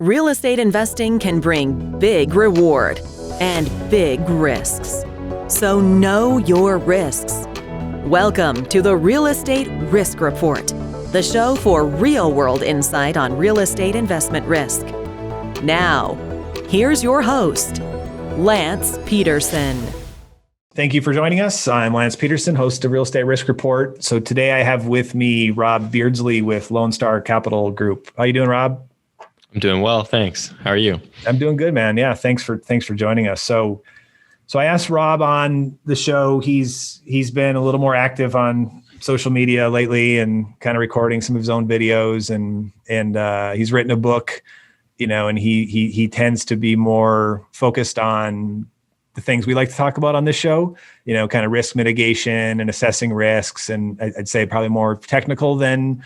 Real estate investing can bring big reward and big risks. So know your risks. Welcome to the Real Estate Risk Report, the show for real-world insight on real estate investment risk. Now, here's your host, Lance Pederson. Thank you for joining us. I'm Lance Pederson, host of Real Estate Risk Report. So today I have with me Rob Beardsley with Lone Star Capital Group. How you doing, Rob? I'm doing well, thanks. How are you? I'm doing good, man. Yeah, thanks for joining us. So I asked Rob on the show. He's been a little more active on social media lately and kind of recording some of his own videos, and he's written a book, and he tends to be more focused on the things we like to talk about on this show, kind of risk mitigation and assessing risks. And I'd say probably more technical than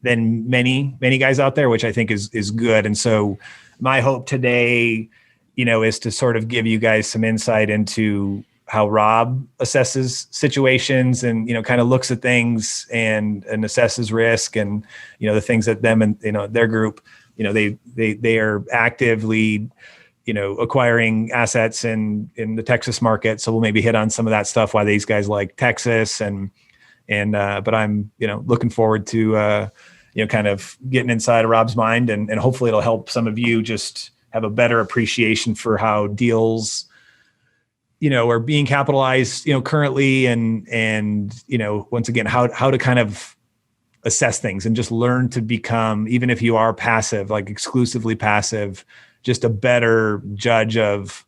many guys out there, which I think is good. And so my hope today, is to sort of give you guys some insight into how Rob assesses situations and, kind of looks at things and assesses risk and, the things that them and, their group, they are actively, acquiring assets in the Texas market. So we'll maybe hit on some of that stuff, why these guys like Texas but I'm, looking forward to, kind of getting inside of Rob's mind and hopefully it'll help some of you just have a better appreciation for how deals, are being capitalized, currently and, once again, how to kind of assess things and just learn to become, even if you are passive, like exclusively passive, just a better judge of,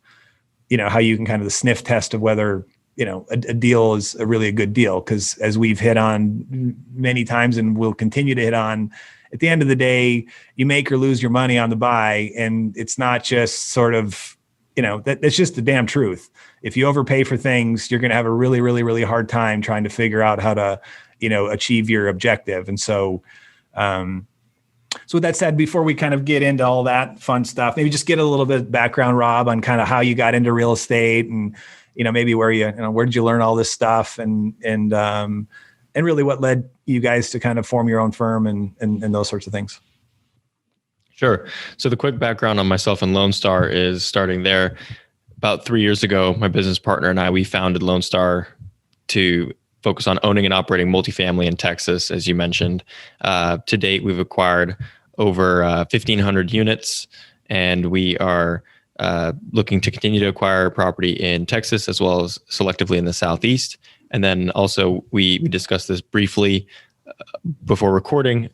how you can kind of the sniff test of whether, a deal is really a good deal. Because as we've hit on many times and will continue to hit on, at the end of the day, you make or lose your money on the buy. And it's not just sort of, that's just the damn truth. If you overpay for things, you're going to have a really, really, really hard time trying to figure out how to, achieve your objective. And so, so with that said, before we kind of get into all that fun stuff, maybe just get a little bit of background, Rob, on kind of how you got into real estate and, maybe where where did you learn all this stuff and really what led you guys to kind of form your own firm and those sorts of things. Sure. So the quick background on myself and Lone Star is starting there. About 3 years ago, my business partner and I, we founded Lone Star to focus on owning and operating multifamily in Texas, as you mentioned. To date, we've acquired over 1,500 units, and we are looking to continue to acquire property in Texas as well as selectively in the Southeast. And then also we discussed this briefly before recording.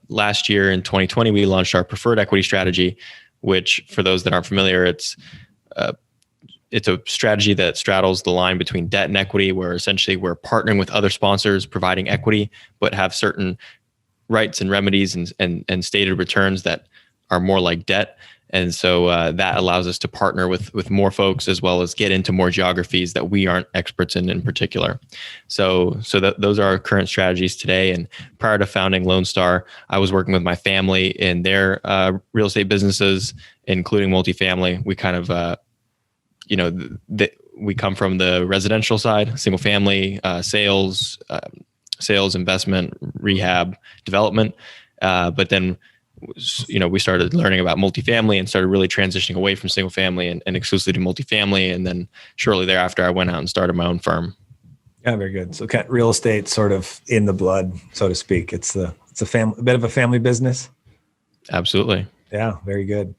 Last year in 2020, we launched our preferred equity strategy, which for those that aren't familiar, it's a strategy that straddles the line between debt and equity, where essentially we're partnering with other sponsors providing equity, but have certain rights and remedies and stated returns that are more like debt. And so that allows us to partner with more folks as well as get into more geographies that we aren't experts in particular. So those are our current strategies today. And prior to founding Lone Star, I was working with my family in their real estate businesses, including multifamily. We kind of, we come from the residential side, single family, sales, investment, rehab, development. But then we started learning about multifamily and started really transitioning away from single family and exclusively to multifamily. And then shortly thereafter, I went out and started my own firm. Yeah, very good. So kind of real estate sort of in the blood, so to speak. It's a bit of a family business. Absolutely. Yeah, very good.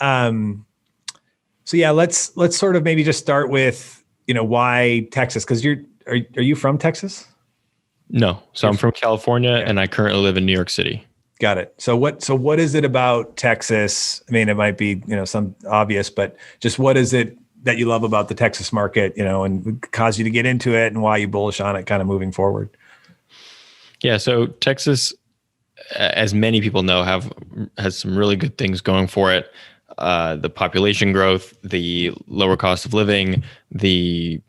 So yeah, let's sort of maybe just start with, why Texas? Because are you from Texas? No. So I'm from California, and I currently live in New York City. Got it. So what is it about Texas? I mean, it might be, some obvious, but just what is it that you love about the Texas market, and cause you to get into it and why you bullish on it kind of moving forward? Yeah. So Texas, as many people know, has some really good things going for it. The population growth, the lower cost of living, the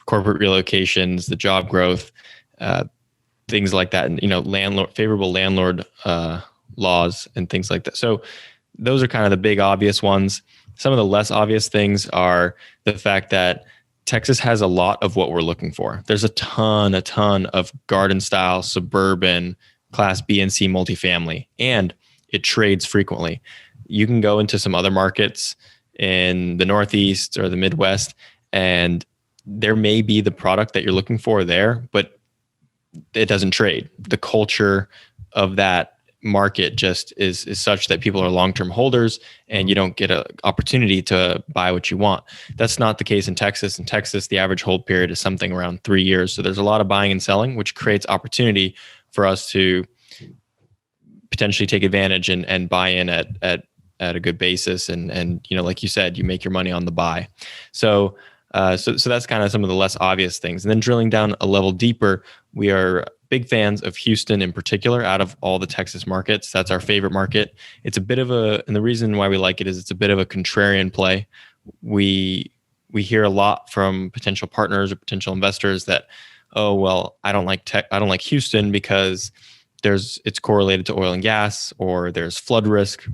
corporate relocations, the job growth, things like that, and favorable landlord laws and things like that. So those are kind of the big obvious ones. Some of the less obvious things are the fact that Texas has a lot of what we're looking for. There's a ton of garden style, suburban, class B and C multifamily, and it trades frequently. You can go into some other markets in the Northeast or the Midwest, and there may be the product that you're looking for there, but it doesn't trade. The culture of that market just is such that people are long-term holders, and you don't get an opportunity to buy what you want. That's not the case in Texas. In Texas, the average hold period is something around 3 years. So there's a lot of buying and selling, which creates opportunity for us to potentially take advantage and buy in at a good basis. And like you said, you make your money on the buy. So that's kind of some of the less obvious things. And then drilling down a level deeper, we are big fans of Houston in particular. Out of all the Texas markets, that's our favorite market. It's a bit of and the reason why we like it is it's a bit of a contrarian play. We hear a lot from potential partners or potential investors that, oh, well, I don't like Houston because it's correlated to oil and gas, or there's flood risk.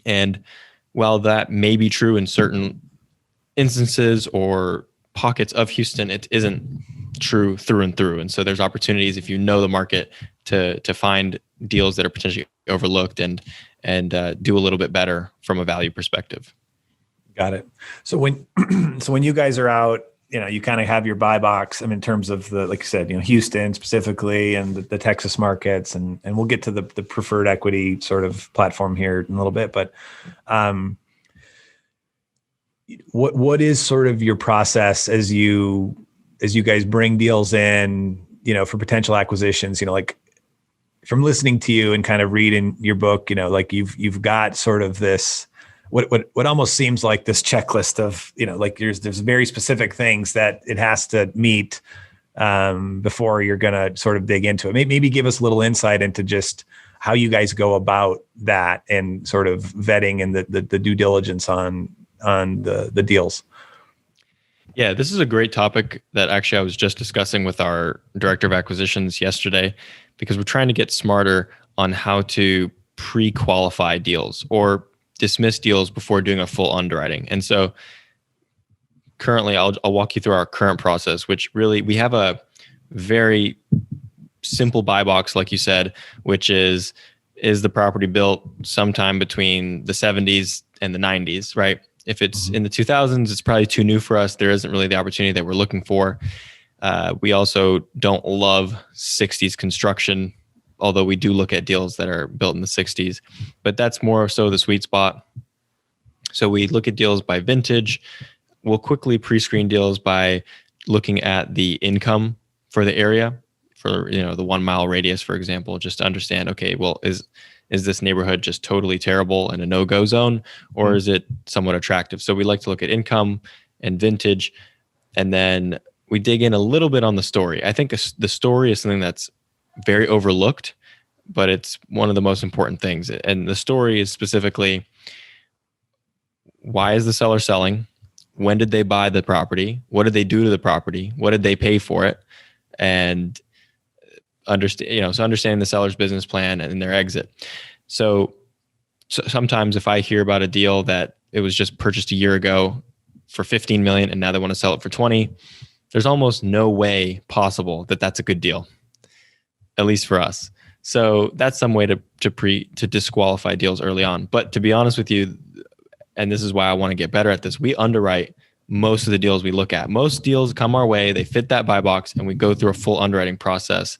And while that may be true in certain instances or pockets of Houston, it isn't true through and through. And so there's opportunities, if you know the market, to find deals that are potentially overlooked and do a little bit better from a value perspective. Got it. So when you guys are out, you kind of have your buy box. I mean, in terms of like you said, Houston specifically and the Texas markets, and we'll get to the preferred equity sort of platform here in a little bit. But what is sort of your process as you guys bring deals in, for potential acquisitions? Like from listening to you and kind of reading your book, like you've got sort of this. What almost seems like this checklist of, like there's very specific things that it has to meet before you're going to sort of dig into it. Maybe give us a little insight into just how you guys go about that and sort of vetting and the due diligence on the deals. Yeah, this is a great topic that actually I was just discussing with our director of acquisitions yesterday, because we're trying to get smarter on how to pre-qualify deals or dismiss deals before doing a full underwriting. And so currently I'll walk you through our current process, which really we have a very simple buy box, like you said, which is the property built sometime between the 70s and the 90s, right? If it's in the 2000s, it's probably too new for us. There isn't really the opportunity that we're looking for. We also don't love 60s construction, although we do look at deals that are built in the 60s, but that's more so the sweet spot. So we look at deals by vintage. We'll quickly pre-screen deals by looking at the income for the area, for the 1 mile radius, for example, just to understand, okay, well, is this neighborhood just totally terrible and a no-go zone, or is it somewhat attractive? So we like to look at income and vintage, and then we dig in a little bit on the story. I think the story is something that's very overlooked, but it's one of the most important things. And the story is specifically, why is the seller selling? When did they buy the property? What did they do to the property? What did they pay for it? And understanding the seller's business plan and their exit. So sometimes if I hear about a deal that it was just purchased a year ago for 15 million and now they want to sell it for 20, there's almost no way possible that that's a good deal, at least for us. So that's some way to disqualify deals early on. But to be honest with you, and this is why I want to get better at this, we underwrite most of the deals we look at. Most deals come our way, they fit that buy box, and we go through a full underwriting process,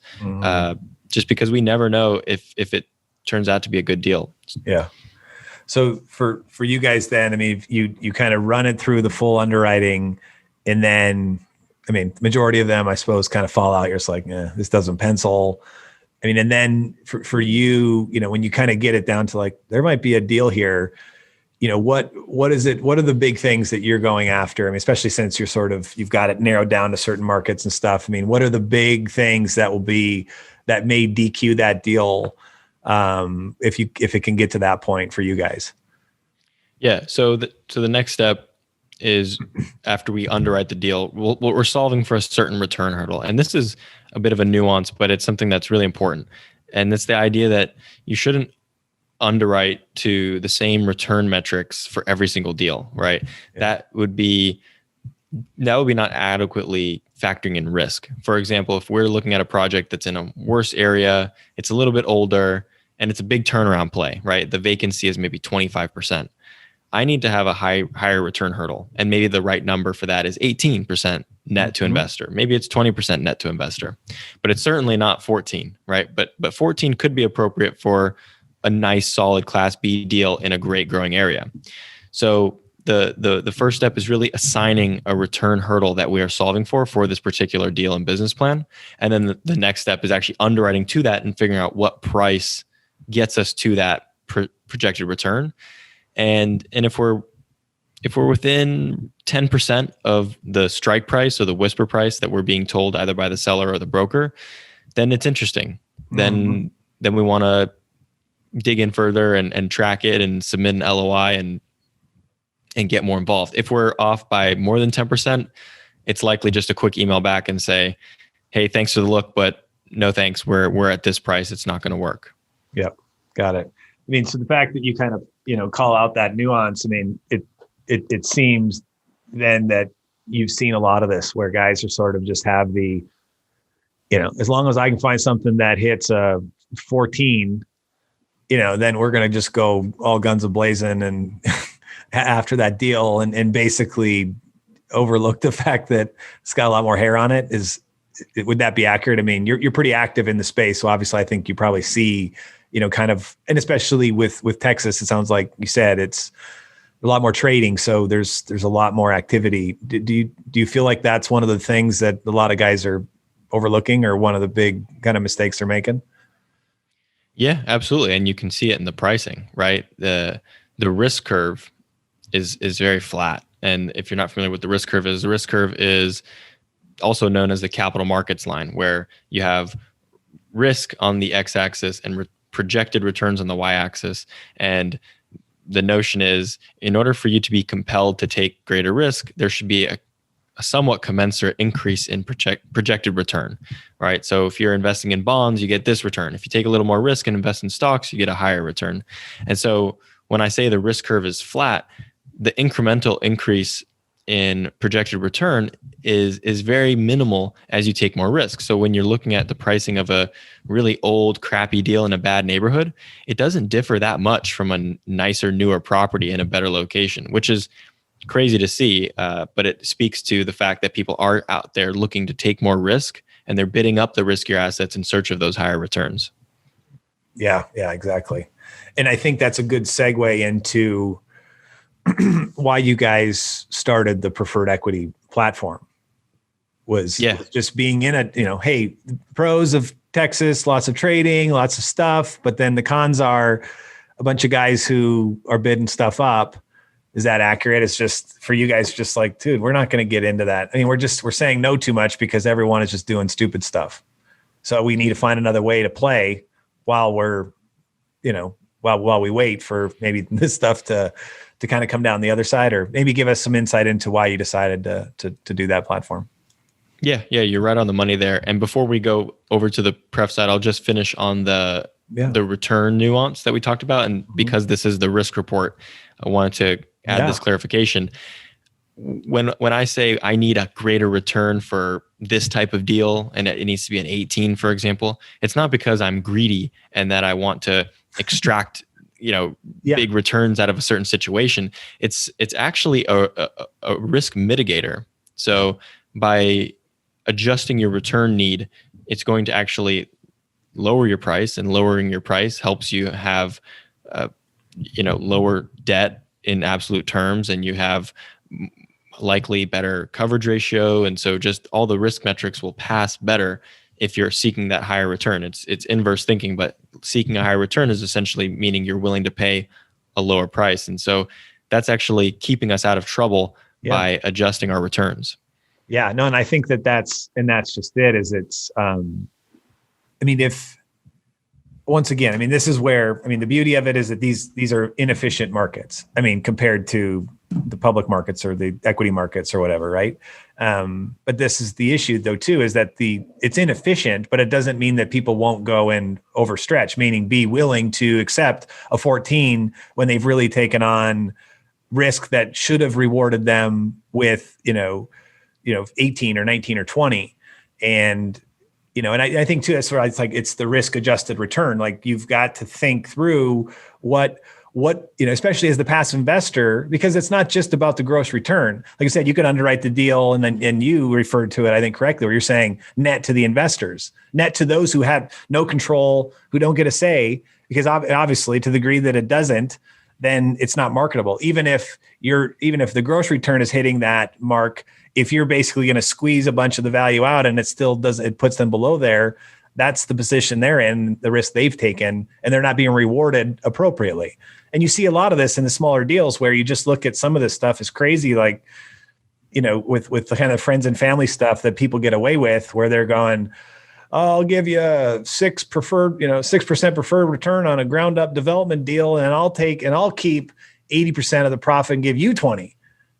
just because we never know if it turns out to be a good deal. Yeah. So for you guys then, I mean, you kind of run it through the full underwriting, and then, I mean, majority of them, I suppose, kind of fall out. You're just like, this doesn't pencil. I mean, and then for you, when you kind of get it down to like, there might be a deal here, what is it? What are the big things that you're going after? I mean, especially since you've got it narrowed down to certain markets and stuff. I mean, what are the big things that may DQ that deal, if it can get to that point for you guys? Yeah. So the next step is, after we underwrite the deal, we're solving for a certain return hurdle. And this is a bit of a nuance, but it's something that's really important. And it's the idea that you shouldn't underwrite to the same return metrics for every single deal, right? Yeah. That would be not adequately factoring in risk. For example, if we're looking at a project that's in a worse area, it's a little bit older, and it's a big turnaround play, right? The vacancy is maybe 25%. I need to have a higher return hurdle. And maybe the right number for that is 18% net to investor. Maybe it's 20% net to investor, but it's certainly not 14, right? But 14 could be appropriate for a nice, solid Class B deal in a great growing area. So the first step is really assigning a return hurdle that we are solving for this particular deal and business plan. And then the next step is actually underwriting to that and figuring out what price gets us to that projected return. And if we're within 10% of the strike price or the whisper price that we're being told either by the seller or the broker, then it's interesting. Then we want to dig in further and track it and submit an LOI and get more involved. If we're off by more than 10%, it's likely just a quick email back and say, hey, thanks for the look, but no thanks. We're at this price. It's not going to work. Yep. Got it. I mean, so the fact that you kind of, call out that nuance, I mean, it seems then that you've seen a lot of this where guys are sort of just have the, as long as I can find something that hits a 14, then we're going to just go all guns a-blazing and after that deal and basically overlook the fact that it's got a lot more hair on it. Would that be accurate? I mean, you're pretty active in the space. So obviously I think you probably see, kind of, and especially with Texas, it sounds like you said it's a lot more trading. So there's a lot more activity. Do you feel like that's one of the things that a lot of guys are overlooking or one of the big kind of mistakes they're making? Yeah, absolutely. And you can see it in the pricing, right? The risk curve is very flat. And if you're not familiar with the risk curve is also known as the capital markets line, where you have risk on the x-axis and projected returns on the y-axis. And the notion is, in order for you to be compelled to take greater risk, there should be a somewhat commensurate increase in projected return, right? So if you're investing in bonds, you get this return. If you take a little more risk and invest in stocks, you get a higher return. And so when I say the risk curve is flat, the incremental increase in projected return is very minimal as you take more risk. So when you're looking at the pricing of a really old, crappy deal in a bad neighborhood, it doesn't differ that much from a nicer, newer property in a better location, which is crazy to see. But it speaks to the fact that people are out there looking to take more risk and they're bidding up the riskier assets in search of those higher returns. Yeah, exactly. And I think that's a good segue into why you guys started the preferred equity platform was just being in it, hey, pros of Texas, lots of trading, lots of stuff, but then the cons are a bunch of guys who are bidding stuff up. Is that accurate? It's just for you guys, just like, dude, we're not going to get into that. I mean, we're saying no too much because everyone is just doing stupid stuff. So we need to find another way to play while we're, while we wait for maybe this stuff to kind of come down the other side, or maybe give us some insight into why you decided to do that platform. Yeah, you're right on the money there. And before we go over to the pref side, I'll just finish on the return nuance that we talked about. And because this is the risk report, I wanted to add this clarification. When I say I need a greater return for this type of deal, and it needs to be an 18, for example, it's not because I'm greedy and that I want to extract big returns out of a certain situation. It's actually a risk mitigator. So by adjusting your return need, it's going to actually lower your price, and lowering your price helps you have, lower debt in absolute terms, and you have likely better coverage ratio. And so just all the risk metrics will pass better if you're seeking that higher return. It's inverse thinking, but seeking a higher return is essentially meaning you're willing to pay a lower price. And so that's actually keeping us out of trouble by adjusting our returns. Yeah, no. And I think that's just it, is it's, once again, this is where, the beauty of it is that these are inefficient markets. Compared to the public markets or the equity markets or whatever, right? But this is the issue though too, is that it's inefficient, but it doesn't mean that people won't go and overstretch, meaning be willing to accept a 14 when they've really taken on risk that should have rewarded them with, 18 or 19 or 20. And And I think too, that's where it's like, it's the risk adjusted return. Like you've got to think through what, especially as the passive investor, because it's not just about the gross return. Like I said, you can underwrite the deal and you referred to it, I think correctly, where you're saying net to the investors, net to those who have no control, who don't get a say, because obviously to the degree that it doesn't, then it's not marketable. Even if the gross return is hitting that mark, if you're basically going to squeeze a bunch of the value out and it puts them below there, that's the position they're in, the risk they've taken, and they're not being rewarded appropriately. And you see a lot of this in the smaller deals where you just look at some of this stuff is crazy, like, with the kind of friends and family stuff that people get away with, where they're going, I'll give you 6% preferred return on a ground up development deal. And I'll keep 80% of the profit and give you 20,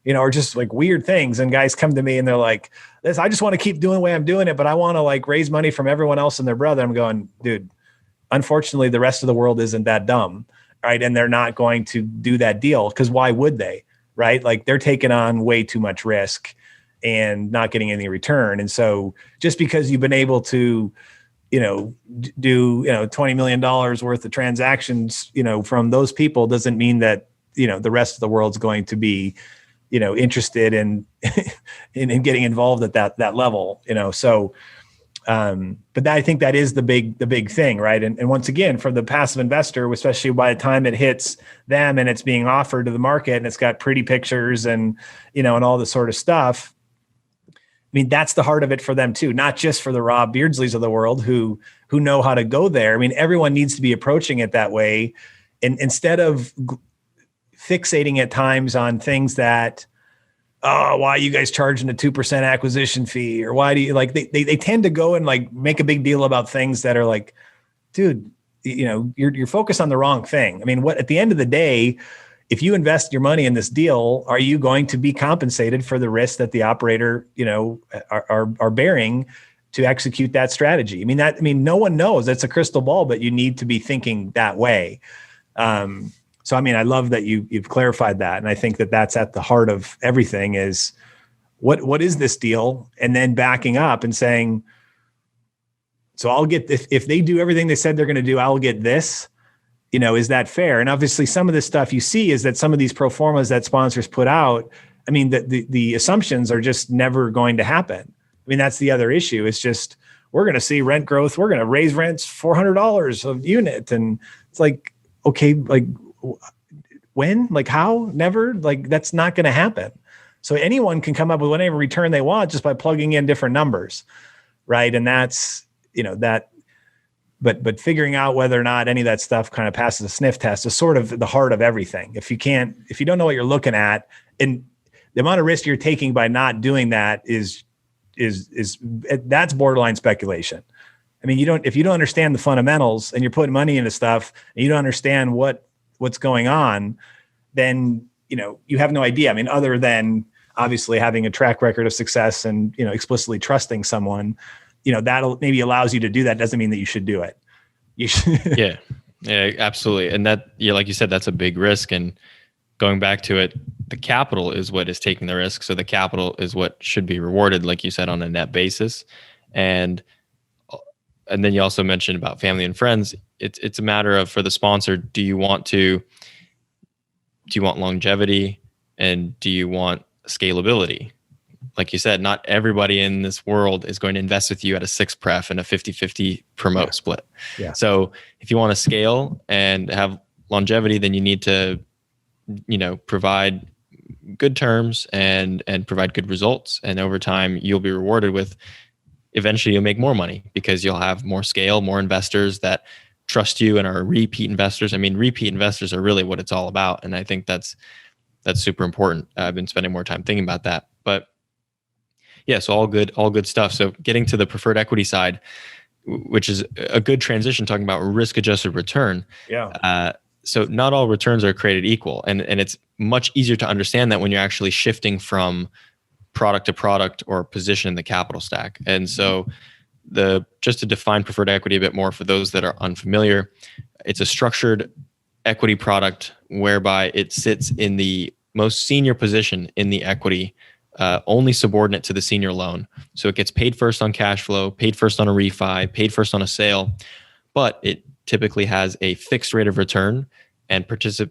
or just like weird things. And guys come to me and they're like, I just want to keep doing the way I'm doing it, but I want to like raise money from everyone else and their brother. I'm going, dude, unfortunately, the rest of the world isn't that dumb. Right. And they're not going to do that deal, because why would they? Right. Like they're taking on way too much risk and not getting any return. And so just because you've been able to, do $20 million worth of transactions, from those people, doesn't mean that, the rest of the world's going to be, interested in getting involved at that level, so, but I think that is the big thing. Right. And once again, for the passive investor, especially by the time it hits them and it's being offered to the market and it's got pretty pictures and, and all this sort of stuff. I mean, that's the heart of it for them too, not just for the Rob Beardsleys of the world who know how to go there. I mean, everyone needs to be approaching it that way. And instead of fixating at times on things that, why are you guys charging a 2% acquisition fee? Or why do you like, they tend to go and like make a big deal about things that are like, dude, you're focused on the wrong thing. I mean, at the end of the day, if you invest your money in this deal, are you going to be compensated for the risk that the operator, are bearing to execute that strategy? I mean, no one knows. That's a crystal ball, but you need to be thinking that way. So, I mean, I love that you've clarified that. And I think that that's at the heart of everything is what is this deal? And then backing up and saying, so I'll get this, if they do everything they said they're going to do, I'll get this, is that fair? And obviously some of this stuff you see is that some of these pro formas that sponsors put out, I mean, the assumptions are just never going to happen. I mean, that's the other issue. It's just, we're going to see rent growth. We're going to raise rents $400 a unit. And it's like, okay, like, when, like how, never, like that's not going to happen. So anyone can come up with whatever return they want just by plugging in different numbers. Right. And that's, but figuring out whether or not any of that stuff kind of passes a sniff test is sort of the heart of everything. If you don't know what you're looking at, and the amount of risk you're taking by not doing that is that's borderline speculation. I mean, if you don't understand the fundamentals and you're putting money into stuff and you don't understand what's going on, then, you have no idea. I mean, other than obviously having a track record of success and, explicitly trusting someone, that'll maybe allows you to do that. Doesn't mean that you should do it. You should. Yeah, absolutely. And that, like you said, that's a big risk. And going back to it, the capital is what is taking the risk. So the capital is what should be rewarded, like you said, on a net basis. And then you also mentioned about family and friends. It's a matter of, for the sponsor, do you want longevity and do you want scalability? Like you said, not everybody in this world is going to invest with you at a 6 pref and a 50-50 promote split. Yeah. So if you want to scale and have longevity, then you need to, provide good terms and provide good results. And over time, you'll be rewarded with, eventually you'll make more money because you'll have more scale, more investors that trust you and are repeat investors. I mean, repeat investors are really what it's all about. And I think that's super important. I've been spending more time thinking about that, but yeah, so all good stuff. So getting to the preferred equity side, which is a good transition, talking about risk adjusted return. Yeah. So not all returns are created equal. And it's much easier to understand that when you're actually shifting from product to product or position in the capital stack. And so just to define preferred equity a bit more for those that are unfamiliar, it's a structured equity product whereby it sits in the most senior position in the equity only subordinate to the senior loan. So it gets paid first on cash flow, paid first on a refi, paid first on a sale, but it typically has a fixed rate of return and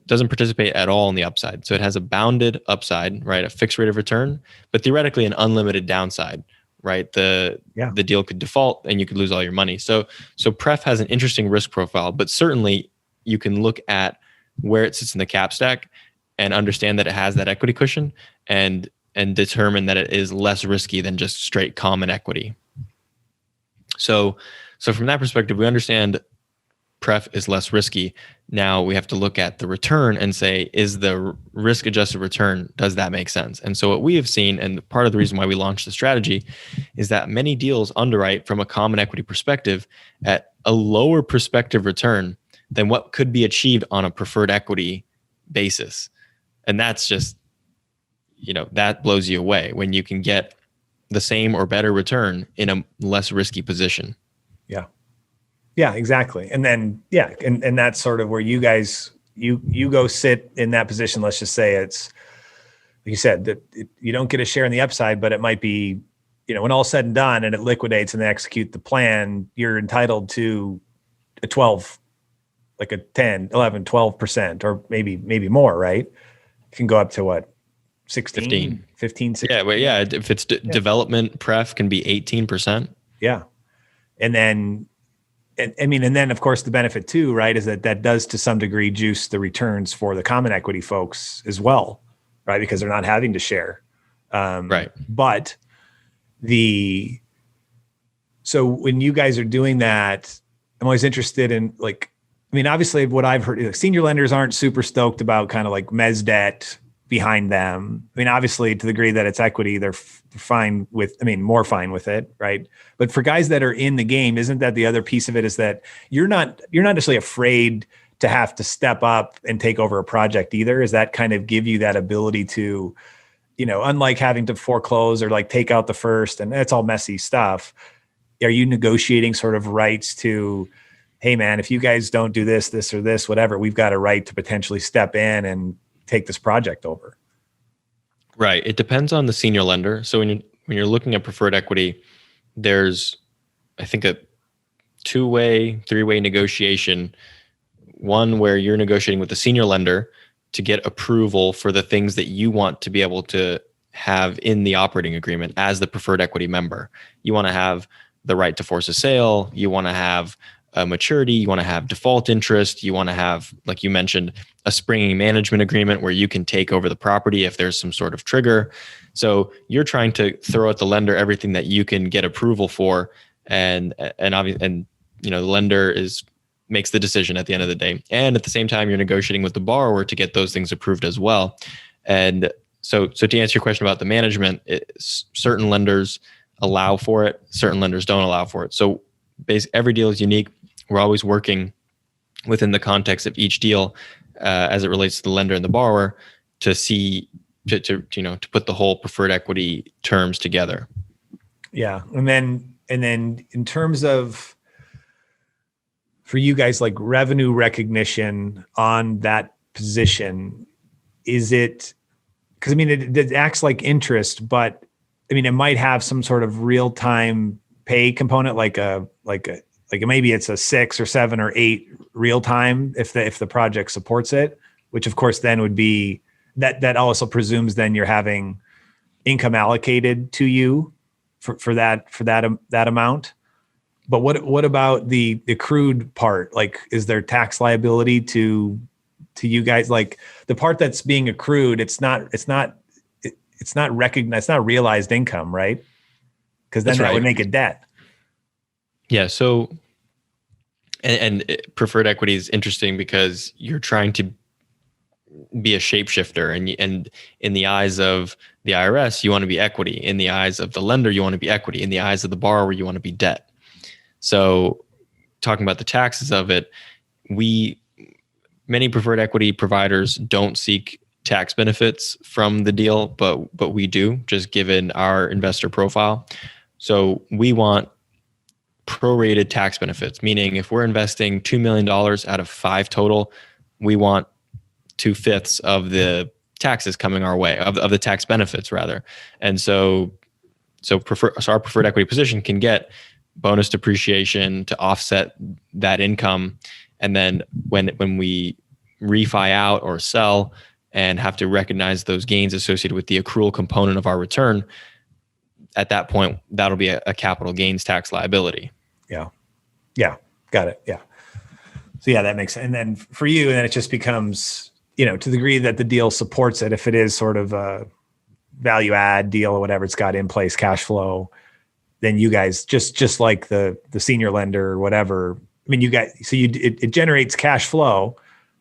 doesn't participate at all in the upside. So it has a bounded upside, right? A fixed rate of return, but theoretically an unlimited downside, right? The deal could default and you could lose all your money. So pref has an interesting risk profile, but certainly you can look at where it sits in the cap stack and understand that it has that equity cushion and determine that it is less risky than just straight common equity. So from that perspective, we understand pref is less risky. Now we have to look at the return and say, is the risk adjusted return, does that make sense? And so what we have seen, and part of the reason why we launched the strategy, is that many deals underwrite from a common equity perspective at a lower prospective return than what could be achieved on a preferred equity basis. And that's just, that blows you away when you can get the same or better return in a less risky position. Yeah. Yeah, exactly. And then, and that's sort of where you guys, you go sit in that position. Let's just say it's, like you said, that you don't get a share in the upside, but it might be, when all's said and done and it liquidates and they execute the plan, you're entitled to a 12, like a 10, 11, 12%, or maybe more, right? It can go up to what? 15, 16. Yeah. If it's development pref can be 18%. Yeah. And then, and then of course the benefit too, right, is that does to some degree juice the returns for the common equity folks as well, right? Because they're not having to share. Right. But so when you guys are doing that, I'm always interested in obviously what I've heard, senior lenders aren't super stoked about kind of like mezz debt behind them. Obviously to the degree that it's equity, they're fine with, more fine with it. Right. But for guys that are in the game, isn't that the other piece of it, is that you're not necessarily afraid to have to step up and take over a project either? Is that kind of give you that ability to, unlike having to foreclose or like take out the first, and it's all messy stuff. Are you negotiating sort of rights to, hey man, if you guys don't do this or this, whatever, we've got a right to potentially step in and take this project over? Right. It depends on the senior lender. So when you're looking at preferred equity, there's, I think, a 2-way, 3-way negotiation. One where you're negotiating with the senior lender to get approval for the things that you want to be able to have in the operating agreement as the preferred equity member. You want to have the right to force a sale. You want to have a maturity. You want to have default interest. You want to have, like you mentioned, a springing management agreement where you can take over the property if there's some sort of trigger. So you're trying to throw at the lender everything that you can get approval for, and the lender makes the decision at the end of the day. And at the same time, you're negotiating with the borrower to get those things approved as well. And so to answer your question about the management, certain lenders allow for it, certain lenders don't allow for it. So basically, every deal is unique. We're always working within the context of each deal as it relates to the lender and the borrower to see to put the whole preferred equity terms together. Yeah, and then in terms of for you guys, like revenue recognition on that position, is it because it acts like interest, but it might have some sort of real time pay component, like maybe it's a 6 or 7 or 8 real time if the project supports it, which of course then would be that also presumes then you're having income allocated to you for that amount. But what about the accrued part? Like, is there tax liability to you guys? Like the part that's being accrued, it's not recognized, it's not realized income, right? Because then that would make it debt. Yeah. So, and preferred equity is interesting because you're trying to be a shapeshifter, and in the eyes of the IRS, you want to be equity. In the eyes of the lender, you want to be equity. In the eyes of the borrower, you want to be debt. So, talking about the taxes of it, many preferred equity providers don't seek tax benefits from the deal, but we do, just given our investor profile. So we want prorated tax benefits, meaning if we're investing $2 million out of 5 total, we want 2/5 of the taxes coming our way, of the tax benefits rather. And so our preferred equity position can get bonus depreciation to offset that income. And then when we refi out or sell and have to recognize those gains associated with the accrual component of our return, at that point, that'll be a capital gains tax liability. Yeah. Yeah. Got it. Yeah. So yeah, that makes sense. And then for you, and then it just becomes, to the degree that the deal supports it, if it is sort of a value add deal or whatever, it's got in place cash flow, then you guys just like the senior lender or whatever. I mean, it generates cash flow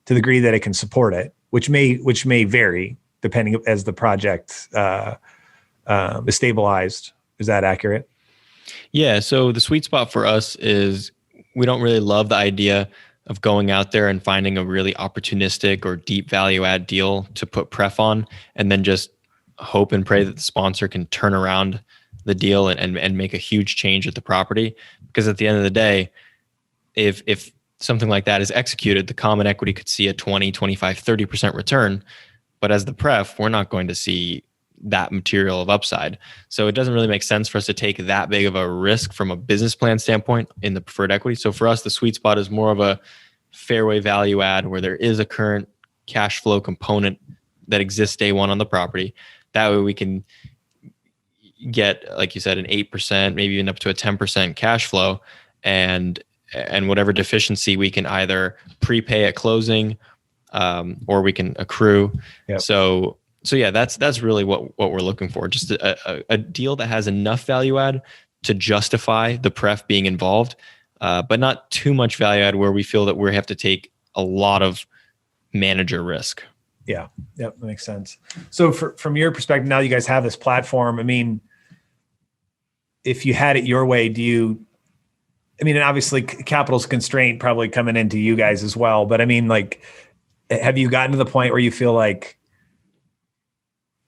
to the degree that it can support it, which may vary depending as the project is stabilized. Is that accurate? Yeah. So the sweet spot for us is we don't really love the idea of going out there and finding a really opportunistic or deep value add deal to put pref on and then just hope and pray that the sponsor can turn around the deal and make a huge change at the property. Because at the end of the day, if something like that is executed, the common equity could see a 20, 25, 30% return. But as the pref, we're not going to see that material of upside. So it doesn't really make sense for us to take that big of a risk from a business plan standpoint in the preferred equity. So for us, the sweet spot is more of a fairway value add where there is a current cash flow component that exists day one on the property. That way we can get, like you said, an 8%, maybe even up to a 10% cash flow, and whatever deficiency we can either prepay at closing, or we can accrue. Yep. So yeah, that's really what we're looking for. Just a deal that has enough value add to justify the pref being involved, but not too much value add where we feel that we have to take a lot of manager risk. Yeah. Yep. That makes sense. So from your perspective, now you guys have this platform. I mean, if you had it your way, and obviously capital's constraint probably coming into you guys as well, but I mean, like, have you gotten to the point where you feel like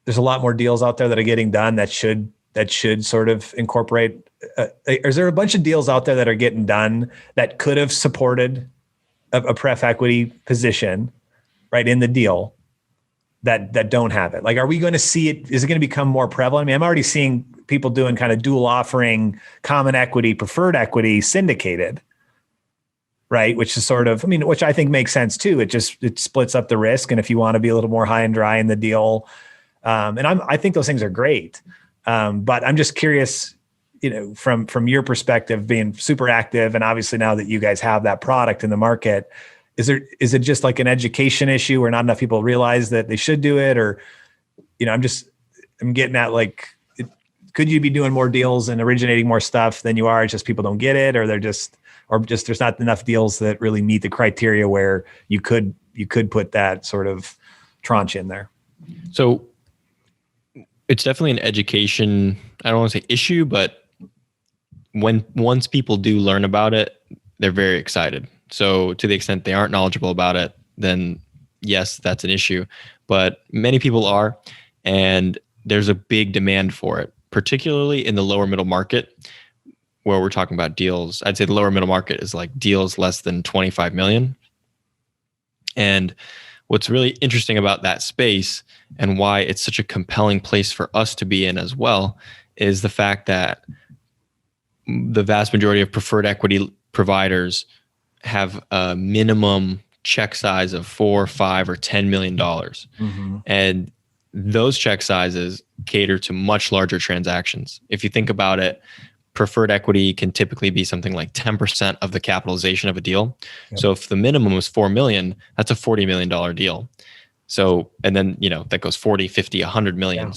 there's a lot more deals out there that are getting done that should sort of incorporate, is there a bunch of deals out there that are getting done that could have supported a pref equity position right in the deal that don't have it? Like, are we going to see it? Is it going to become more prevalent? I mean, I'm already seeing people doing kind of dual offering, common equity, preferred equity, syndicated, right? Which is sort of, which I think makes sense too. It splits up the risk. And if you want to be a little more high and dry in the deal, I think those things are great. But I'm just curious, from your perspective, being super active, and obviously now that you guys have that product in the market, is it just like an education issue where not enough people realize that they should do it? Or, I'm getting at, like, could you be doing more deals and originating more stuff than you are? It's just people don't get it, or there's not enough deals that really meet the criteria where you could put that sort of tranche in there. So it's definitely an education, I don't want to say issue, but once people do learn about it, they're very excited. So to the extent they aren't knowledgeable about it, then yes, that's an issue. But many people are, and there's a big demand for it, particularly in the lower middle market, where we're talking about deals. I'd say the lower middle market is like deals less than 25 million. And what's really interesting about that space and why it's such a compelling place for us to be in as well is the fact that the vast majority of preferred equity providers have a minimum check size of $4, $5, or $10 million. Mm-hmm. And those check sizes cater to much larger transactions. If you think about it, preferred equity can typically be something like 10% of the capitalization of a deal. Yep. So if the minimum was $4 million, that's a $40 million deal. So, and then, that goes 40, 50, 100 million. Yeah.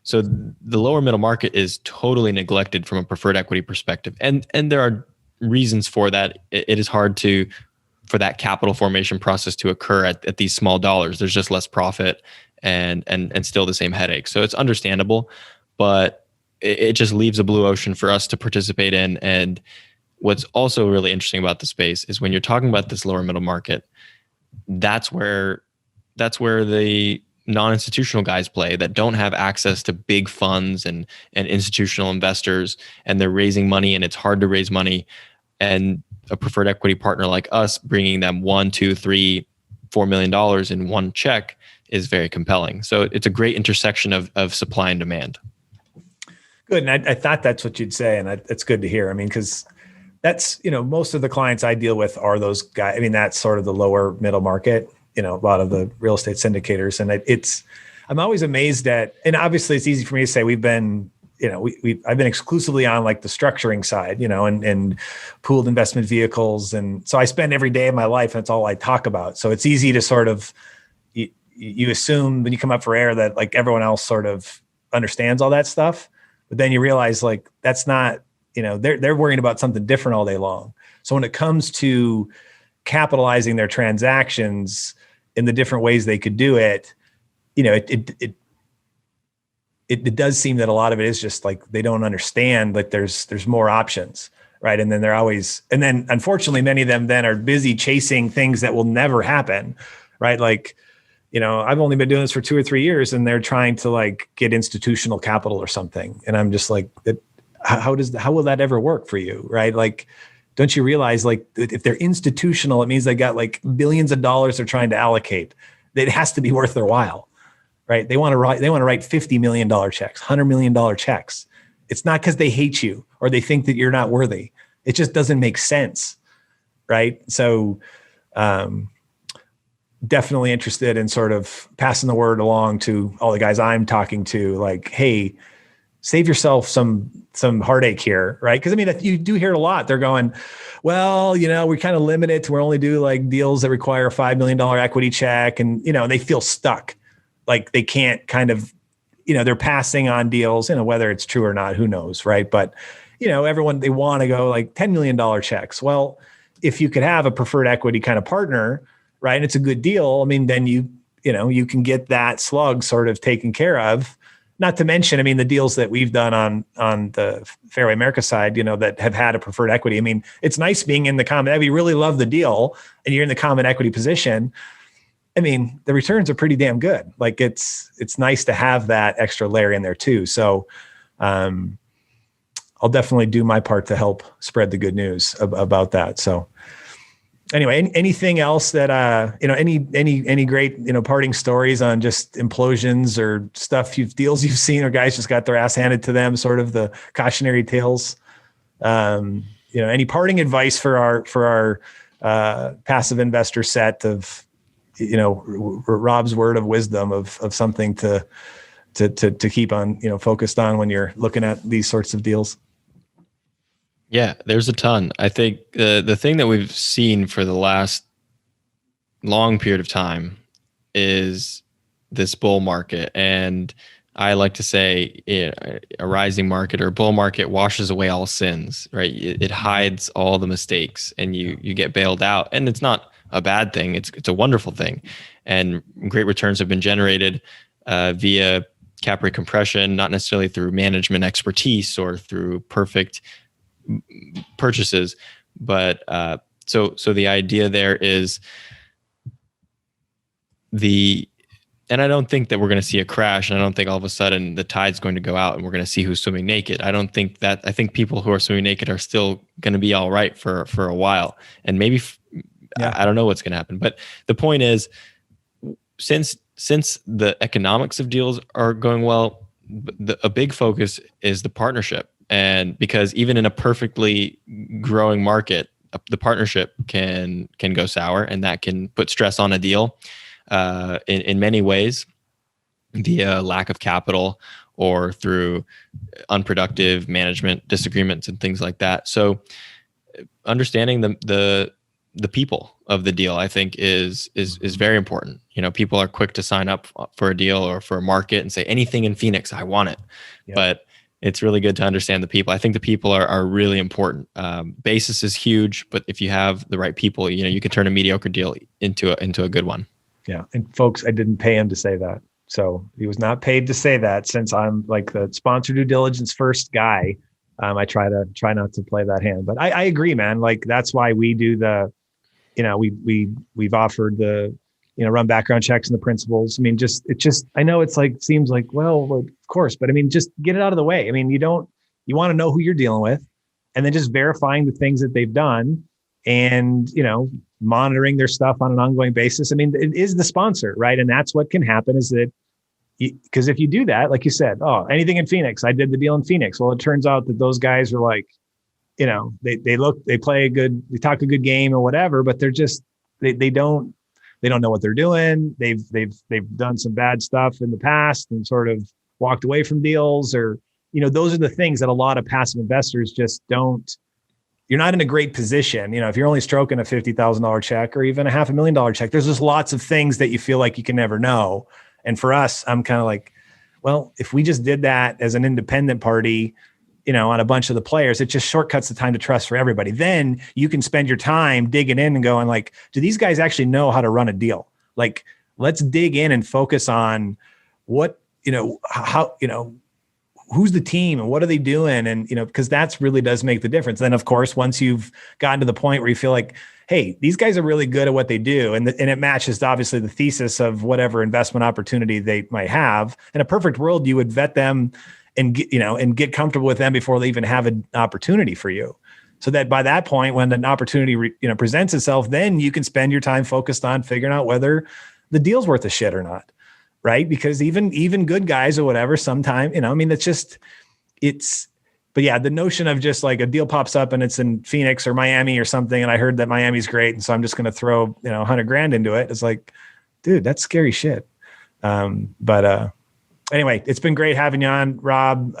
So the lower middle market is totally neglected from a preferred equity perspective. And there are reasons for that. It is hard for that capital formation process to occur at these small dollars. There's just less profit and still the same headache. So it's understandable, but it just leaves a blue ocean for us to participate in. And what's also really interesting about the space is when you're talking about this lower middle market, that's where the non-institutional guys play that don't have access to big funds and institutional investors, and they're raising money and it's hard to raise money. And a preferred equity partner like us bringing them $1, $2, $3, $4 million in one check is very compelling. So it's a great intersection of supply and demand. Good. And I thought that's what you'd say. And it's good to hear. I mean, because that's, most of the clients I deal with are those guys. I mean, that's sort of the lower middle market, a lot of the real estate syndicators. And I'm always amazed at, and obviously it's easy for me to say I've been exclusively on like the structuring side, and pooled investment vehicles. And so I spend every day of my life, and that's all I talk about. So it's easy to sort of, you assume when you come up for air that like everyone else sort of understands all that stuff. But then you realize like, that's not, they're worrying about something different all day long. So when it comes to capitalizing their transactions in the different ways they could do it, it does seem that a lot of it is just like, they don't understand that there's more options. Right. And then unfortunately, many of them then are busy chasing things that will never happen. Right. Like, I've only been doing this for 2 or 3 years, and they're trying to like get institutional capital or something. And I'm just like, how will that ever work for you? Right. Like, don't you realize like if they're institutional, it means they got like billions of dollars they're trying to allocate. It has to be worth their while. Right. They want to write $50 million checks, $100 million checks. It's not because they hate you or they think that you're not worthy. It just doesn't make sense. Right. So, definitely interested in sort of passing the word along to all the guys I'm talking to, like, hey, save yourself some heartache here, right? Because I mean, you do hear it a lot. They're going, well, we kind of limit it to, we only do like deals that require a $5 million equity check, and they feel stuck, like they can't kind of, they're passing on deals, whether it's true or not, who knows, right? But everyone, they want to go like $10 million checks. Well, if you could have a preferred equity kind of partner, right, and it's a good deal, I mean, then you can get that slug sort of taken care of. Not to mention, I mean, the deals that we've done on the Fairway America side, that have had a preferred equity. I mean, it's nice being in the common equity. You really love the deal and you're in the common equity position. I mean, the returns are pretty damn good. Like it's nice to have that extra layer in there too. So I'll definitely do my part to help spread the good news about that. So anyway, anything else that, any great, parting stories on just implosions or deals you've seen, or guys just got their ass handed to them, sort of the cautionary tales? Any parting advice for our passive investor set of, Rob's word of wisdom of something to keep on, focused on when you're looking at these sorts of deals? Yeah, there's a ton. I think the thing that we've seen for the last long period of time is this bull market. And I like to say a rising market or bull market washes away all sins, right? It hides all the mistakes, and you get bailed out. And it's not a bad thing. It's a wonderful thing. And great returns have been generated via cap rate compression, not necessarily through management expertise or through perfect purchases, but so the idea there is and I don't think that we're going to see a crash, and I don't think all of a sudden the tide's going to go out and we're going to see who's swimming naked. I don't think that. I think people who are swimming naked are still going to be all right for a while, and maybe I don't know what's going to happen. But the point is, since the economics of deals are going well, a big focus is the partnership. And because even in a perfectly growing market, the partnership can go sour, and that can put stress on a deal in many ways, via lack of capital or through unproductive management disagreements and things like that. So understanding the people of the deal, I think, is very important. People are quick to sign up for a deal or for a market and say, anything in Phoenix, I want it. Yeah. But it's really good to understand the people. I think the people are really important. Basis is huge, but if you have the right people, you can turn a mediocre deal into a good one. Yeah. And folks, I didn't pay him to say that. So he was not paid to say that. Since I'm like the sponsor due diligence first guy, I try not to play that hand. But I agree, man. Like that's why we do we've offered the, run background checks and the principles. I mean, I know it's like, seems like, well, of course, but I mean, just get it out of the way. I mean, you want to know who you're dealing with, and then just verifying the things that they've done, and, monitoring their stuff on an ongoing basis. I mean, it is the sponsor, right? And that's what can happen is that, because if you do that, like you said, oh, anything in Phoenix, I did the deal in Phoenix. Well, it turns out that those guys are like, they play they talk a good game or whatever, but they're just, they don't know what they're doing. They've done some bad stuff in the past and sort of walked away from deals, or, those are the things that a lot of passive investors just don't. You're not in a great position. If you're only stroking a $50,000 check or even a $500,000 check, there's just lots of things that you feel like you can never know. And for us, I'm kind of like, well, if we just did that as an independent party, on a bunch of the players, it just shortcuts the time to trust for everybody. Then you can spend your time digging in and going like, do these guys actually know how to run a deal? Like, let's dig in and focus on what, how, who's the team and what are they doing? And, because that's really does make the difference. Then of course, once you've gotten to the point where you feel like, hey, these guys are really good at what they do. And it matches obviously the thesis of whatever investment opportunity they might have. In a perfect world, you would vet them and get comfortable with them before they even have an opportunity for you. So that by that point, when an opportunity presents itself, then you can spend your time focused on figuring out whether the deal's worth a shit or not. Right. Because even good guys or whatever, sometime, but yeah, the notion of just like a deal pops up and it's in Phoenix or Miami or something. And I heard that Miami's great. And so I'm just going to throw, $100,000 into it. It's like, dude, that's scary shit. Anyway, it's been great having you on, Rob.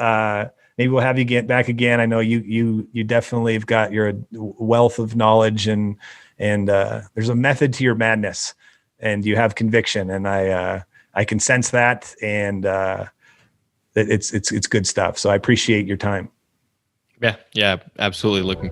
Maybe we'll have you get back again. I know you definitely have got your wealth of knowledge and there's a method to your madness and you have conviction. And I can sense that, and it's good stuff. So I appreciate your time. Yeah, absolutely.